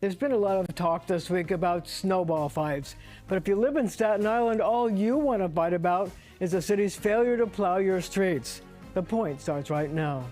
There's been a lot of talk this week about snowball fights, but if you live in Staten Island, all you want to fight about is the city's failure to plow your streets. The Point starts right now.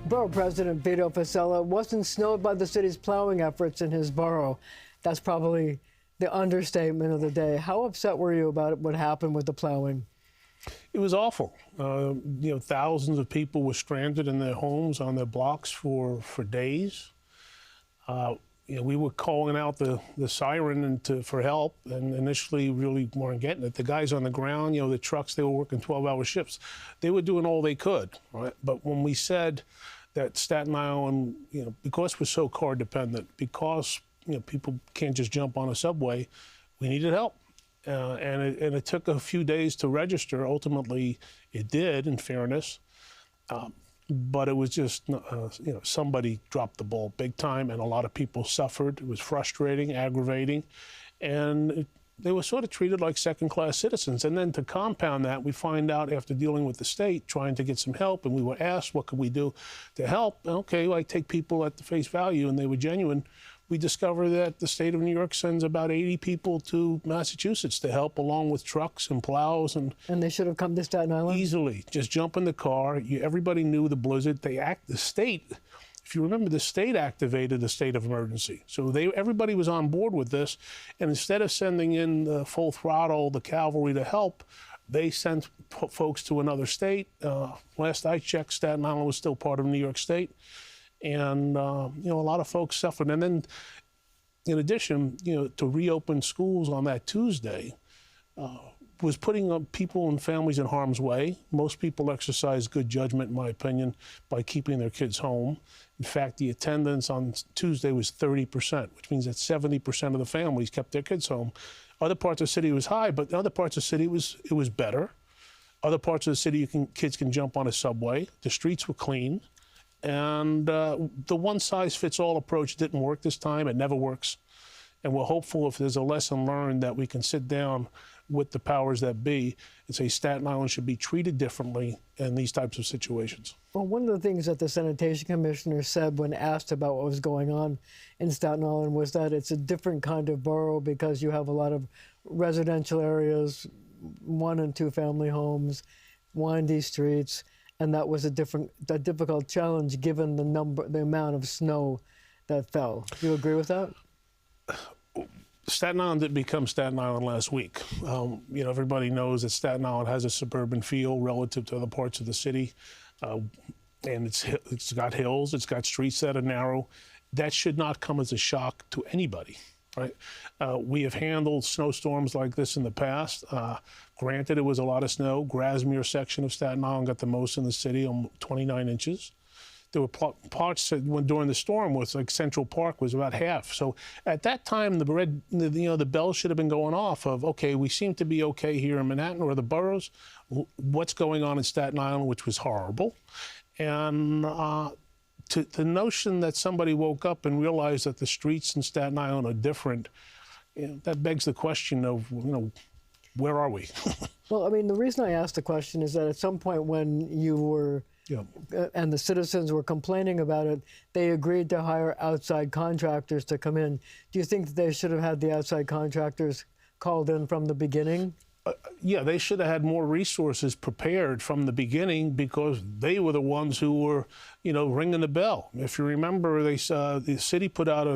Borough President Vito Fossella wasn't snowed by the city's plowing efforts in his borough. That's probably the understatement of the day. How upset were you about what happened with the plowing? It was awful. Thousands of people were stranded in their homes, on their blocks for days. We were calling out the siren for help, and initially really weren't getting it. The guys on the ground, the trucks, they were working 12-hour shifts. They were doing all they could, right? But when we said that Staten Island, because we're so car dependent, because people can't just jump on a subway, we needed help. And it took a few days to register. Ultimately, it did, in fairness. But it was just, somebody dropped the ball big time, and a lot of people suffered. It was frustrating, aggravating, and they were sort of treated like second-class citizens. And then to compound that, we find out after dealing with the state, trying to get some help, and we were asked, what could we do to help? Okay, I take people at the face value, and they were genuine. We discovered that the state of New York sends about 80 people to Massachusetts to help, along with trucks and plows. And they should have come to Staten Island? Easily. Just jump in the car. Everybody knew the blizzard. The state, if you remember, the state activated the state of emergency. So everybody was on board with this. And instead of sending in the full throttle, the cavalry to help, they sent folks to another state. Last I checked, Staten Island was still part of New York State. And, a lot of folks suffered. And then, in addition, to reopen schools on that Tuesday was putting people and families in harm's way. Most people exercised good judgment, in my opinion, by keeping their kids home. In fact, the attendance on Tuesday was 30%, which means that 70% of the families kept their kids home. Other parts of the city was high, but in other parts of the city it was better. Other parts of the city, kids can jump on a subway. The streets were clean. And the one-size-fits-all approach didn't work this time. It never works. And we're hopeful, if there's a lesson learned, that we can sit down with the powers that be and say Staten Island should be treated differently in these types of situations. Well, one of the things that the sanitation commissioner said when asked about what was going on in Staten Island was that it's a different kind of borough because you have a lot of residential areas, 1- and 2-family homes, windy streets. And that was a difficult challenge given the amount of snow that fell. Do you agree with that? Staten Island didn't become Staten Island last week. Everybody knows that Staten Island has a suburban feel relative to other parts of the city. And it's got hills, it's got streets that are narrow. That should not come as a shock to anybody. Right? We have handled snowstorms like this in the past. Granted, it was a lot of snow. Grasmere section of Staten Island got the most in the city, 29 inches. There were parts that during the storm was like Central Park was about half. So at that time, the bell should have been going off of, okay, we seem to be okay here in Manhattan or the boroughs. What's going on in Staten Island, which was horrible. And the notion that somebody woke up and realized that the streets in Staten Island are different, that begs the question of, where are we? Well, I mean, the reason I asked the question is that at some point when you were, and the citizens were complaining about it, they agreed to hire outside contractors to come in. Do you think that they should have had the outside contractors called in from the beginning? Yeah, they should have had more resources prepared from the beginning because they were the ones who were, ringing the bell. If you remember, the city put out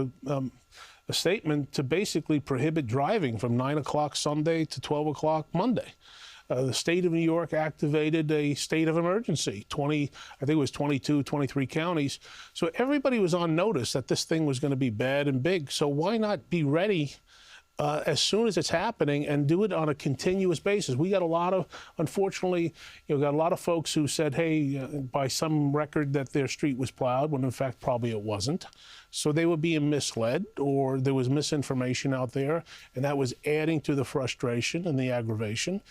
a statement to basically prohibit driving from 9 o'clock Sunday to 12 o'clock Monday. The state of New York activated a state of emergency, I think it was 22, 23 counties. So everybody was on notice that this thing was going to be bad and big. So why not be ready as soon as it's happening and do it on a continuous basis? We got a lot of, unfortunately, got a lot of folks who said, hey, by some record that their street was plowed, when in fact probably it wasn't. So they were being misled, or there was misinformation out there, and that was adding to the frustration and the aggravation.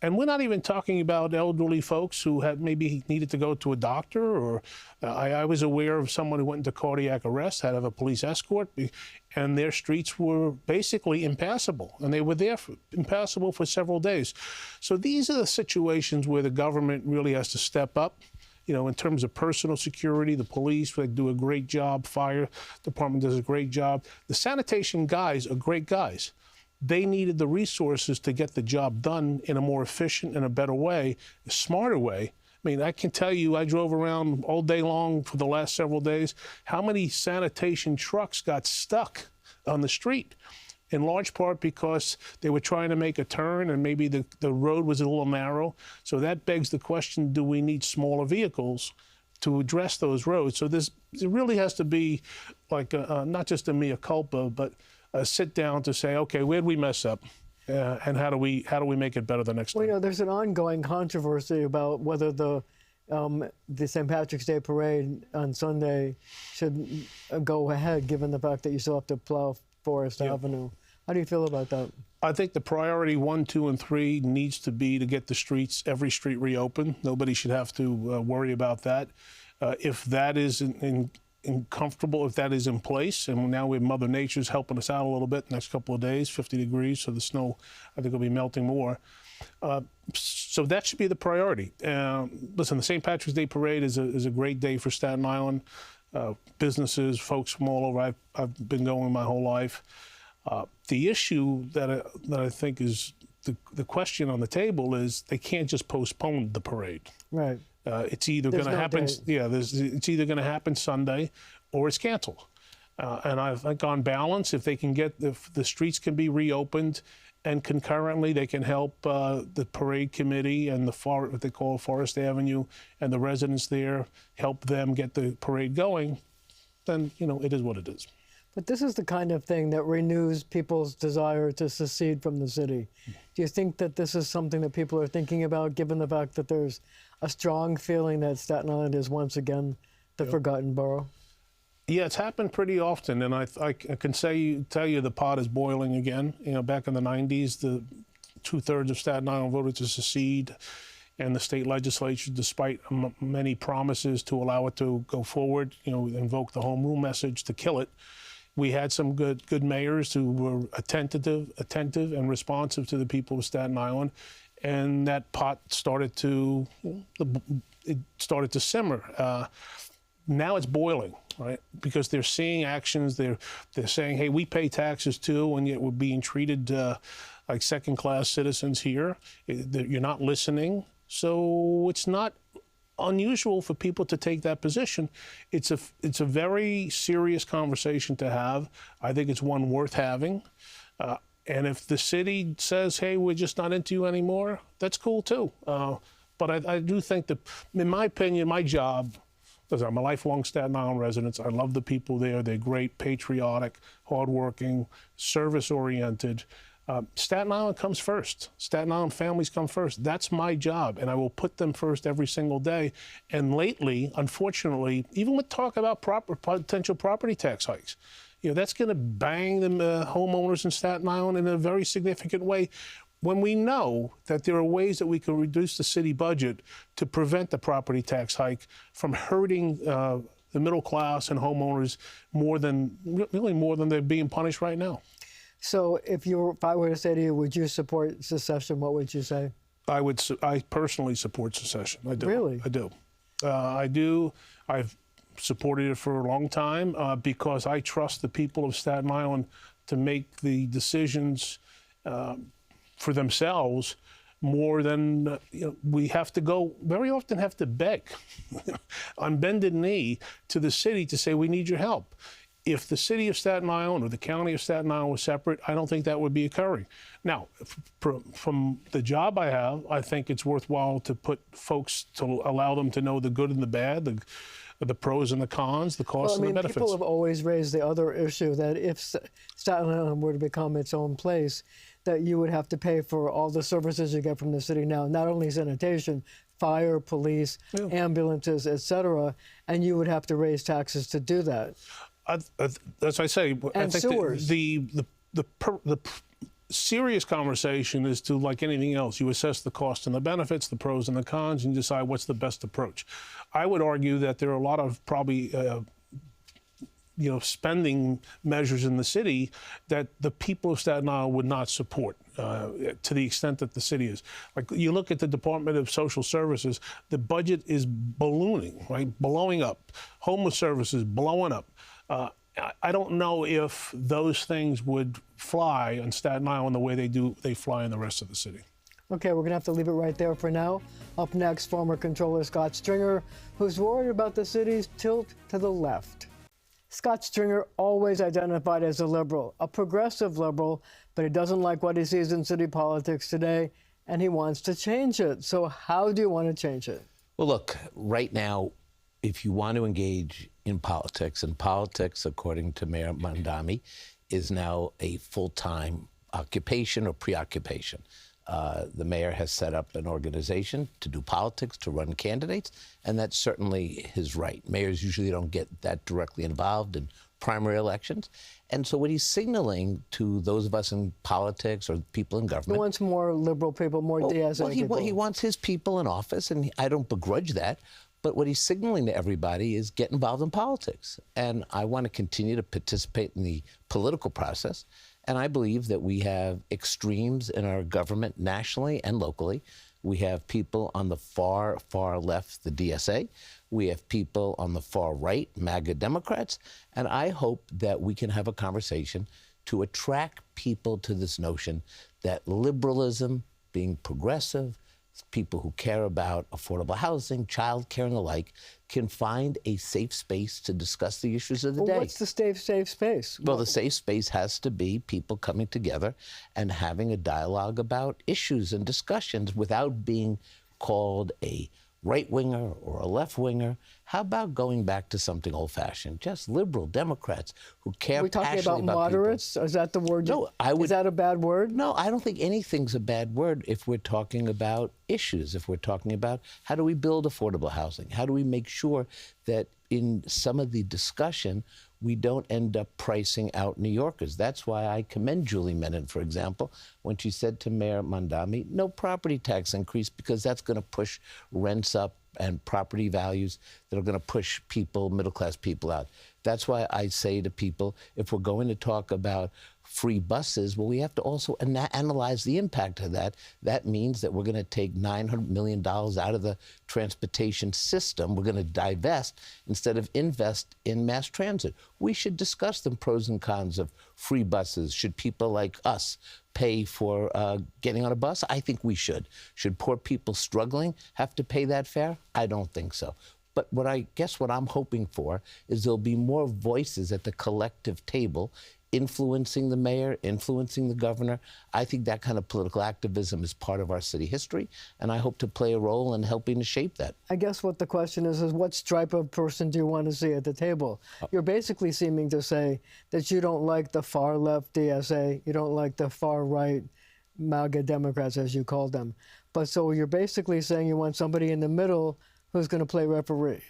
And we're not even talking about elderly folks who had maybe needed to go to a doctor, or I was aware of someone who went into cardiac arrest, had to have a police escort, and their streets were basically impassable, and they were there impassable for several days. So these are the situations where the government really has to step up. You know, in terms of personal security, the police, they do a great job. Fire department does a great job. The sanitation guys are great guys. They needed the resources to get the job done in a more efficient and a better way, a smarter way. I mean, I can tell you, I drove around all day long for the last several days. How many sanitation trucks got stuck on the street? In large part because they were trying to make a turn and maybe the road was a little narrow. So that begs the question, do we need smaller vehicles to address those roads? So it really has to be like not just a mea culpa, but a sit down to say, okay, where'd we mess up? And how do we make it better the next time? Well, you know, there's an ongoing controversy about whether the St. Patrick's Day parade on Sunday should go ahead, given the fact that you still have to plow Forest Avenue. How do you feel about that? I think the priority 1, 2, and 3 needs to be to get the streets, every street reopened. Nobody should have to worry about that. If that is comfortable, if that is in place, and now we have Mother Nature's helping us out a little bit the next couple of days, 50 degrees, so the snow, I think, will be melting more. So that should be the priority. Listen, the St. Patrick's Day Parade is a great day for Staten Island. Businesses, folks from all over, I've been going my whole life. The issue that I think is the question on the table is they can't just postpone the parade. Right. It's either going to happen. Yeah, it's either going to happen Sunday, or it's canceled. And I think on balance, if the streets can be reopened, and concurrently they can help the parade committee and what they call Forest Avenue and the residents there, help them get the parade going, then it is what it is. But this is the kind of thing that renews people's desire to secede from the city. Do you think that this is something that people are thinking about, given the fact that there's a strong feeling that Staten Island is once again the forgotten borough? Yeah, it's happened pretty often, and I can tell you the pot is boiling again. Back in the 90s, the 2/3 of Staten Island voted to secede, and the state legislature, despite many promises to allow it to go forward, invoked the home rule message to kill it. We had some good mayors who were attentive and responsive to the people of Staten Island, and that pot started to simmer. Now it's boiling, right? Because they're seeing actions. They're saying, "Hey, we pay taxes too, and yet we're being treated like second-class citizens here. You're not listening." So it's not unusual for people to take that position. It's a very serious conversation to have. I think it's one worth having. And if the city says, "Hey, we're just not into you anymore," that's cool too. But I do think that, in my opinion, my job, listen, I'm a lifelong Staten Island resident. I love the people there. They're great, patriotic, hardworking, service-oriented. Staten Island comes first. Staten Island families come first. That's my job, and I will put them first every single day. And lately, unfortunately, even with talk about potential property tax hikes, that's going to bang the homeowners in Staten Island in a very significant way, when we know that there are ways that we can reduce the city budget to prevent the property tax hike from hurting the middle class and homeowners more than they're being punished right now. So if I were to say to you, would you support secession, what would you say? I personally support secession. I do. Really? I do. I do. I've supported it for a long time because I trust the people of Staten Island to make the decisions for themselves more than we very often have to beg on bended knee to the city to say, we need your help. If the city of Staten Island or the county of Staten Island was separate, I don't think that would be occurring. Now, from the job I have, I think it's worthwhile to put folks, to allow them to know the good and the bad, the pros and the cons, the costs and the benefits. People have always raised the other issue that if Staten Island were to become its own place, that you would have to pay for all the services you get from the city now, not only sanitation, fire, police, ambulances, etc., and you would have to raise taxes to do that. As I say, And I think sewers. the serious conversation is to, like anything else, you assess the cost and the benefits, the pros and the cons, and decide what's the best approach. I would argue that there are a lot of probably spending measures in the city that the people of Staten Island would not support to the extent that the city is. Like, you look at the Department of Social Services, the budget is ballooning, right? Blowing up. Homeless services blowing up. I don't know if those things would fly on Staten Island the way they fly in the rest of the city. Okay, we're going to have to leave it right there for now. Up next, former Controller Scott Stringer, who's worried about the city's tilt to the left. Scott Stringer always identified as a liberal, a progressive liberal, but he doesn't like what he sees in city politics today, and he wants to change it. So how do you want to change it? Well, look, right now, if you want to engage in politics, and politics, according to Mayor Mondami, is now a full-time occupation or preoccupation. The mayor has set up an organization to do politics, to run candidates, and that's certainly his right. Mayors usually don't get that directly involved in primary elections. And so what he's signaling to those of us in politics or people in government— He wants more liberal people, more DSA people. He wants his people in office, and I don't begrudge that. But what he's signaling to everybody is get involved in politics. And I want to continue to participate in the political process. And I believe that we have extremes in our government nationally and locally. We have people on the far, far left, the DSA. We have people on the far right, MAGA Democrats. And I hope that we can have a conversation to attract people to this notion that liberalism, being progressive, people who care about affordable housing, child care, and the like, can find a safe space to discuss the issues of the day. What's the safe space? Well, the safe space has to be people coming together and having a dialogue about issues and discussions without being called a right-winger or a left-winger. How about going back to something old-fashioned? Just liberal Democrats who care Are we talking passionately about moderates? people. Is that the word? No, Is that a bad word? No, I don't think anything's a bad word if we're talking about issues, if we're talking about how do we build affordable housing? How do we make sure that in some of the discussion, we don't end up pricing out New Yorkers? That's why I commend Julie Menon, for example, when she said to Mayor Mondami, no property tax increase, because that's going to push rents up and property values that are going to push people, middle-class people out. That's why I say to people, if we're going to talk about free buses, well, we have to also analyze the impact of that. That means that we're going to take $900 million out of the transportation system. We're going to divest instead of invest in mass transit. We should discuss the pros and cons of free buses. Should people like us pay for getting on a bus? I think we should. Should poor people struggling have to pay that fare? I don't think so. But what I'm hoping for is there'll be more voices at the collective table influencing the mayor, influencing the governor. I think that kind of political activism is part of our city history, and I hope to play a role in helping to shape that. I guess what the question is what stripe of person do you want to see at the table? You're basically seeming to say that you don't like the far left DSA, you don't like the far right MAGA Democrats, as you call them. But so you're basically saying you want somebody in the middle who's going to play referee.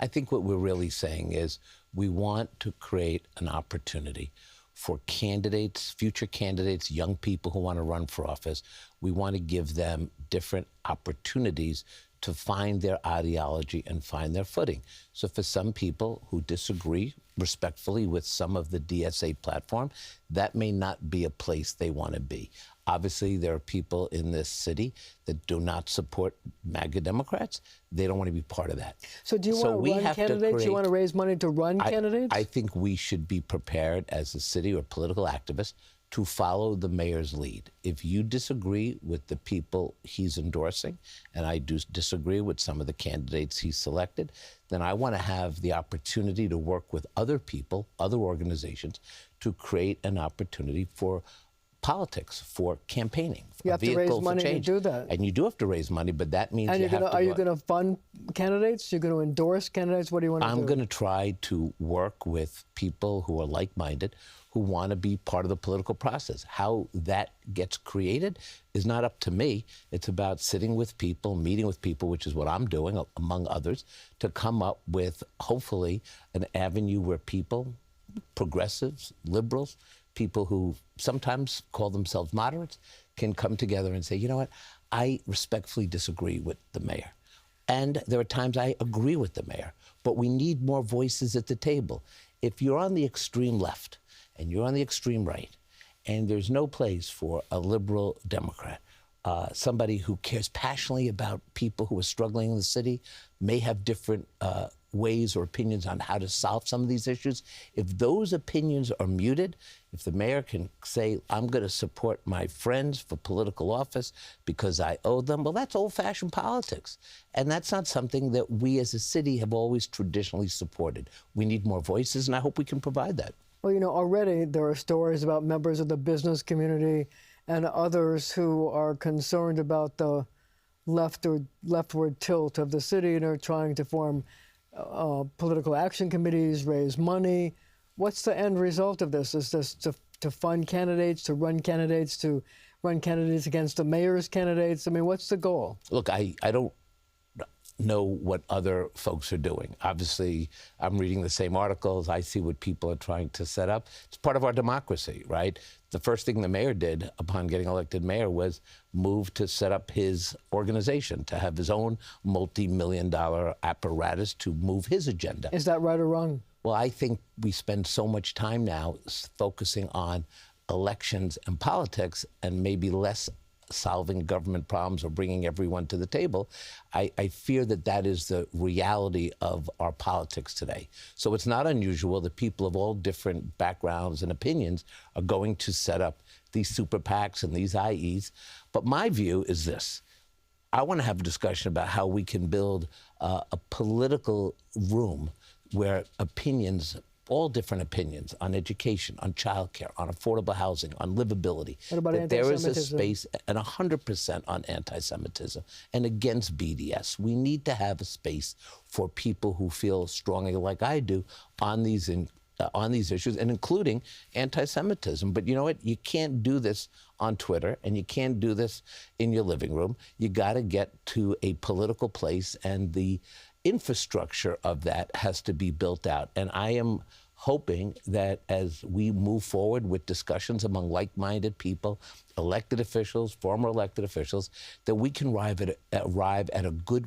I think what we're really saying is we want to create an opportunity for candidates, future candidates, young people who want to run for office. We want to give them different opportunities to find their ideology and find their footing. So for some people who disagree respectfully with some of the DSA platform, that may not be a place they want to be. Obviously, there are people in this city that do not support MAGA Democrats. They don't want to be part of that. So do you want to run candidates? You want to raise money to run candidates? I think we should be prepared as a city or political activist to follow the mayor's lead. If you disagree with the people he's endorsing, and I do disagree with some of the candidates he's selected, then I want to have the opportunity to work with other people, other organizations, to create an opportunity for politics, for campaigning. You have to raise money to do that. And you do have to raise money, but that means are you going to fund candidates? You're going to endorse candidates? What do you want to do? I'm going to try to work with people who are like-minded, who want to be part of the political process. How that gets created is not up to me. It's about sitting with people, meeting with people, which is what I'm doing, among others, to come up with, hopefully, an avenue where people progressives, liberals, people who sometimes call themselves moderates, can come together and say, you know what, I respectfully disagree with the mayor. And there are times I agree with the mayor, but we need more voices at the table. If you're on the extreme left and you're on the extreme right, and there's no place for a liberal Democrat, somebody who cares passionately about people who are struggling in the city, may have different ways or opinions on how to solve some of these issues. If those opinions are muted, if the mayor can say, I'm going to support my friends for political office because I owe them, well, that's old-fashioned politics. And that's not something that we as a city have always traditionally supported. We need more voices, and I hope we can provide that. Well, you know, already there are stories about members of the business community and others who are concerned about the leftward tilt of the city and are trying to form political action committees, raise money. What's the end result of this? Is this to fund candidates, to run candidates against the mayor's candidates? I mean, what's the goal? Look, I don't know what other folks are doing. Obviously, I'm reading the same articles. I see what people are trying to set up. It's part of our democracy, right? The first thing the mayor did upon getting elected mayor was move to set up his organization, to have his own multi-million-dollar apparatus to move his agenda. Is that right or wrong? Well, I think we spend so much time now focusing on elections and politics and maybe less solving government problems or bringing everyone to the table. I fear that that is the reality of our politics today. So it's not unusual that people of all different backgrounds and opinions are going to set up these super PACs and these IEs. But my view is this. I want to have a discussion about how we can build a political room where opinions, all different opinions on education, on childcare, on affordable housing, on livability. What about that there is a anti-Semitism? space, and 100% on anti-Semitism and against BDS. We need to have a space for people who feel strongly, like I do, on these issues, and including anti-Semitism. But you know what? You can't do this on Twitter, and you can't do this in your living room. You got to get to a political place, and the infrastructure of that has to be built out. And I am hoping that as we move forward with discussions among like-minded people, elected officials, former elected officials, that we can arrive at a good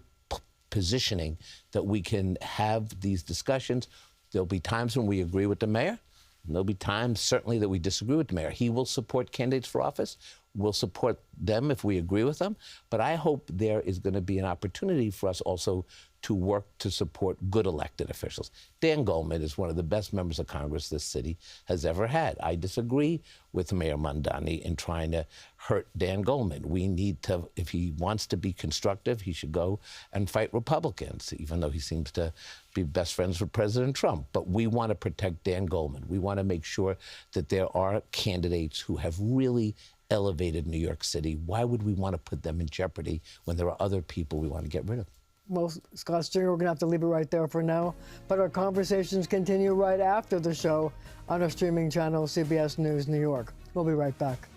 positioning, that we can have these discussions. There'll be times when we agree with the mayor, and there'll be times certainly that we disagree with the mayor. He will support candidates for office. We'll support them if we agree with them. But I hope there is going to be an opportunity for us also to work to support good elected officials. Dan Goldman is one of the best members of Congress this city has ever had. I disagree with Mayor Mondani in trying to hurt Dan Goldman. We need to, if he wants to be constructive, he should go and fight Republicans, even though he seems to be best friends with President Trump. But we want to protect Dan Goldman. We want to make sure that there are candidates who have really elevated New York City. Why would we want to put them in jeopardy when there are other people we want to get rid of? Well, Scott Stringer, we're going to have to leave it right there for now. But our conversations continue right after the show on our streaming channel, CBS News New York. We'll be right back.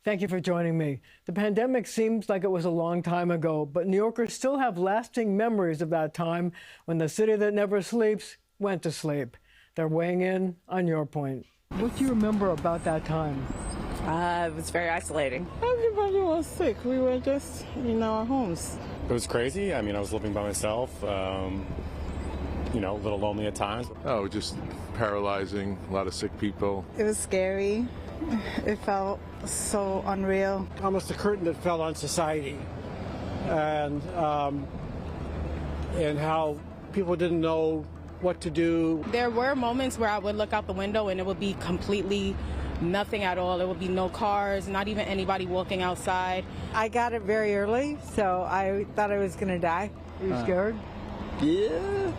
Thank you for joining me. The pandemic seems like it was a long time ago, but New Yorkers still have lasting memories of that time when the city that never sleeps went to sleep. They're weighing in on your point. What do you remember about that time? It was very isolating. Everybody was sick. We were just in our homes. It was crazy. I mean, I was living by myself, you know, a little lonely at times. Oh, just paralyzing, a lot of sick people. It was scary. It felt so unreal. Almost a curtain that fell on society, and how people didn't know what to do. There were moments where I would look out the window and it would be completely nothing at all. There would be no cars, not even anybody walking outside. I got it very early, so I thought I was going to die. Are you scared? Yeah.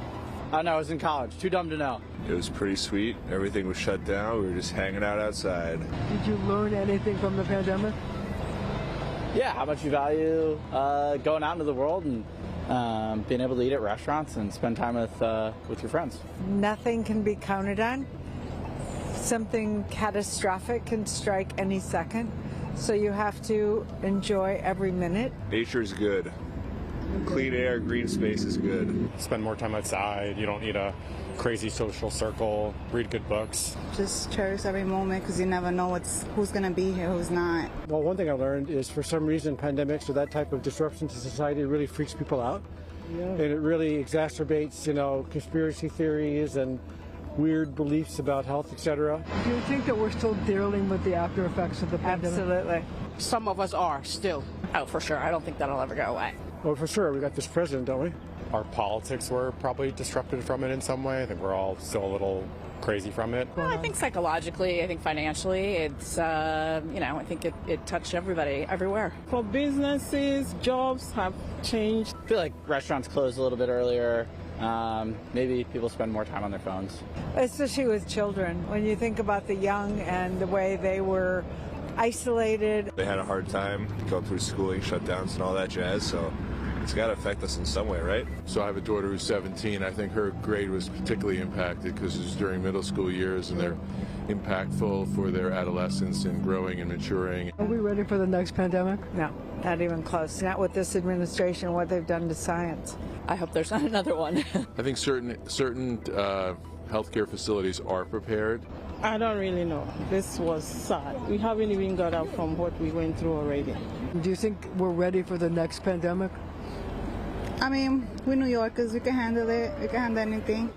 I don't know. I was in college. Too dumb to know. It was pretty sweet. Everything was shut down. We were just hanging out outside. Did you learn anything from the pandemic? Yeah, how much you value going out into the world and being able to eat at restaurants and spend time with your friends. Nothing can be counted on. Something catastrophic can strike any second, so you have to enjoy every minute. Nature's good. Clean air, green space is good. Spend more time outside. You don't need a crazy social circle, read good books. Just cherish every moment because you never know who's going to be here, who's not. Well, one thing I learned is for some reason pandemics or that type of disruption to society really freaks people out. Yeah. And it really exacerbates, conspiracy theories and weird beliefs about health, etc. Do you think that we're still dealing with the after effects of the pandemic? Absolutely. Some of us are still. Oh, for sure. I don't think that'll ever go away. Well, for sure. We got this president, don't we? Our politics were probably disrupted from it in some way. I think we're all still a little crazy from it. Well, I think psychologically, I think financially, it's, I think it touched everybody, everywhere. For businesses, jobs have changed. I feel like restaurants closed a little bit earlier. Maybe people spend more time on their phones. Especially with children. When you think about the young and the way they were isolated. They had a hard time going through schooling shutdowns and all that jazz, so it's got to affect us in some way, right? So I have a daughter who's 17. I think her grade was particularly impacted because it was during middle school years, and they're impactful for their adolescence and growing and maturing. Are we ready for the next pandemic? No, not even close. Not with this administration, what they've done to science. I hope there's not another one. I think certain healthcare facilities are prepared. I don't really know. This was sad. We haven't even got out from what we went through already. Do you think we're ready for the next pandemic? I mean, we're New Yorkers. We can handle it. We can handle anything.